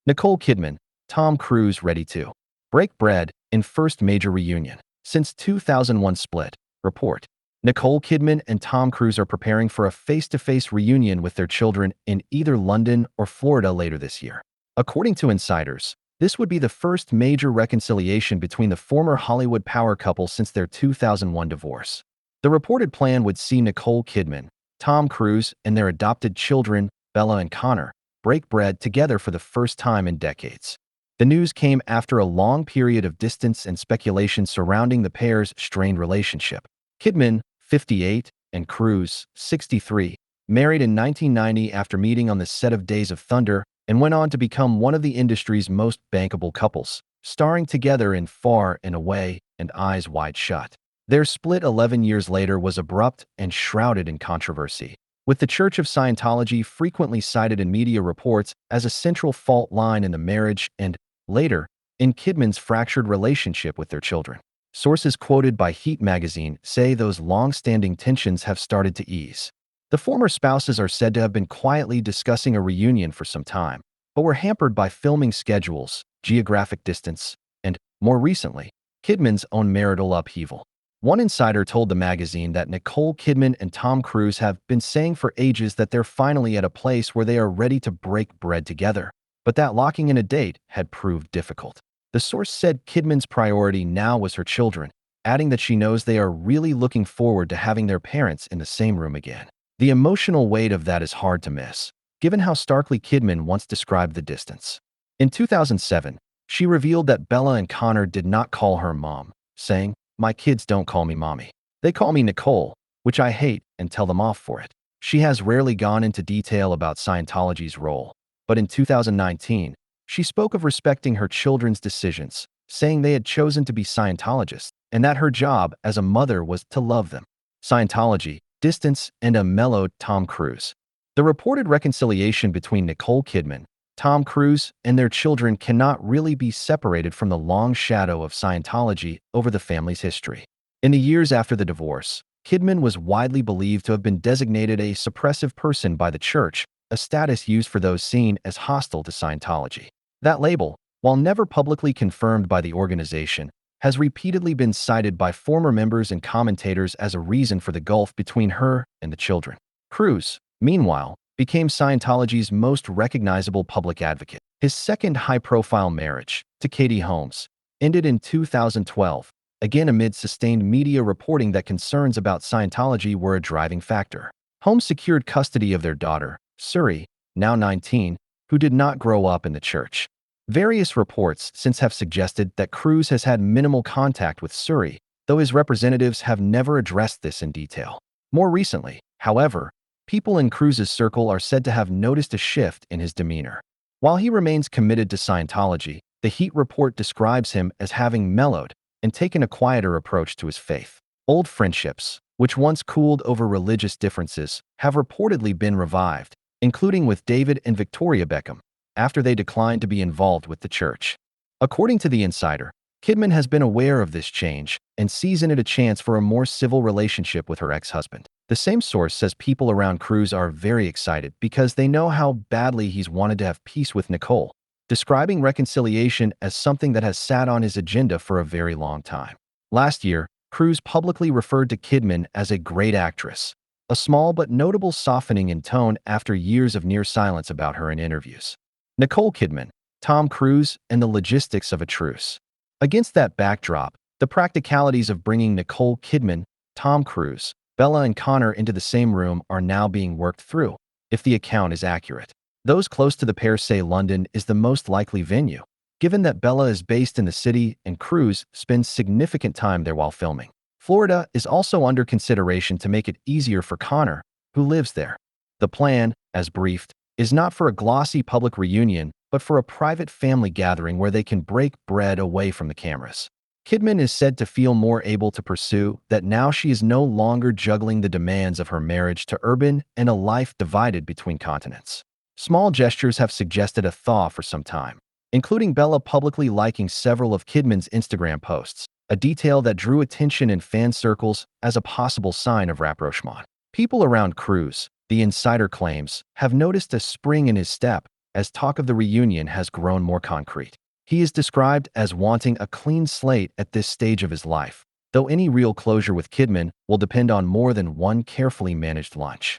Nicole Kidman, Tom Cruise ready to break bread in first major reunion since 2001 split. Report. Nicole Kidman and Tom Cruise are preparing for a face-to-face reunion with their children in either London or Florida later this year. According to insiders, this would be the first major reconciliation between the former Hollywood power couple since their 2001 divorce. The reported plan would see Nicole Kidman, Tom Cruise, and their adopted children, Bella and Connor, break bread together for the first time in decades. The news came after a long period of distance and speculation surrounding the pair's strained relationship. Kidman, 58, and Cruise, 63, married in 1990 after meeting on the set of Days of Thunder and went on to become one of the industry's most bankable couples, starring together in Far and Away and Eyes Wide Shut. Their split 11 years later was abrupt and shrouded in controversy, with the Church of Scientology frequently cited in media reports as a central fault line in the marriage and, later, in Kidman's fractured relationship with their children. Sources quoted by Heat magazine say those long-standing tensions have started to ease. The former spouses are said to have been quietly discussing a reunion for some time, but were hampered by filming schedules, geographic distance, and, more recently, Kidman's own marital upheaval. One insider told the magazine that Nicole Kidman and Tom Cruise have been saying for ages that they're finally at a place where they are ready to break bread together, but that locking in a date had proved difficult. The source said Kidman's priority now was her children, adding that she knows they are really looking forward to having their parents in the same room again. The emotional weight of that is hard to miss, given how starkly Kidman once described the distance. In 2007, she revealed that Bella and Connor did not call her mom, saying, "My kids don't call me mommy. They call me Nicole, which I hate and tell them off for it." She has rarely gone into detail about Scientology's role, but in 2019, she spoke of respecting her children's decisions, saying they had chosen to be Scientologists and that her job as a mother was to love them. Scientology, distance, and a mellowed Tom Cruise. The reported reconciliation between Nicole Kidman, Tom Cruise, and their children cannot really be separated from the long shadow of Scientology over the family's history. In the years after the divorce, Kidman was widely believed to have been designated a suppressive person by the church, a status used for those seen as hostile to Scientology. That label, while never publicly confirmed by the organization, has repeatedly been cited by former members and commentators as a reason for the gulf between her and the children. Cruise, meanwhile, became Scientology's most recognizable public advocate. His second high-profile marriage, to Katie Holmes, ended in 2012, again amid sustained media reporting that concerns about Scientology were a driving factor. Holmes secured custody of their daughter, Suri, now 19, who did not grow up in the church. Various reports since have suggested that Cruise has had minimal contact with Suri, though his representatives have never addressed this in detail. More recently, however, people in Cruise's circle are said to have noticed a shift in his demeanor. While he remains committed to Scientology, the Heat report describes him as having mellowed and taken a quieter approach to his faith. Old friendships, which once cooled over religious differences, have reportedly been revived, including with David and Victoria Beckham, after they declined to be involved with the church. According to the insider, Kidman has been aware of this change and sees in it a chance for a more civil relationship with her ex-husband. The same source says people around Cruise are very excited because they know how badly he's wanted to have peace with Nicole, describing reconciliation as something that has sat on his agenda for a very long time. Last year, Cruise publicly referred to Kidman as a great actress, a small but notable softening in tone after years of near silence about her in interviews. Nicole Kidman, Tom Cruise, and the logistics of a truce. Against that backdrop, the practicalities of bringing Nicole Kidman, Tom Cruise, Bella and Connor into the same room are now being worked through, if the account is accurate. Those close to the pair say London is the most likely venue, given that Bella is based in the city and Cruise spends significant time there while filming. Florida is also under consideration to make it easier for Connor, who lives there. The plan, as briefed, is not for a glossy public reunion, but for a private family gathering where they can break bread away from the cameras. Kidman is said to feel more able to pursue that now she is no longer juggling the demands of her marriage to urban and a life divided between continents. Small gestures have suggested a thaw for some time, including Bella publicly liking several of Kidman's Instagram posts, a detail that drew attention in fan circles as a possible sign of rapprochement. People around Cruise, the insider claims, have noticed a spring in his step, as talk of the reunion has grown more concrete. He is described as wanting a clean slate at this stage of his life, though any real closure with Kidman will depend on more than one carefully managed lunch.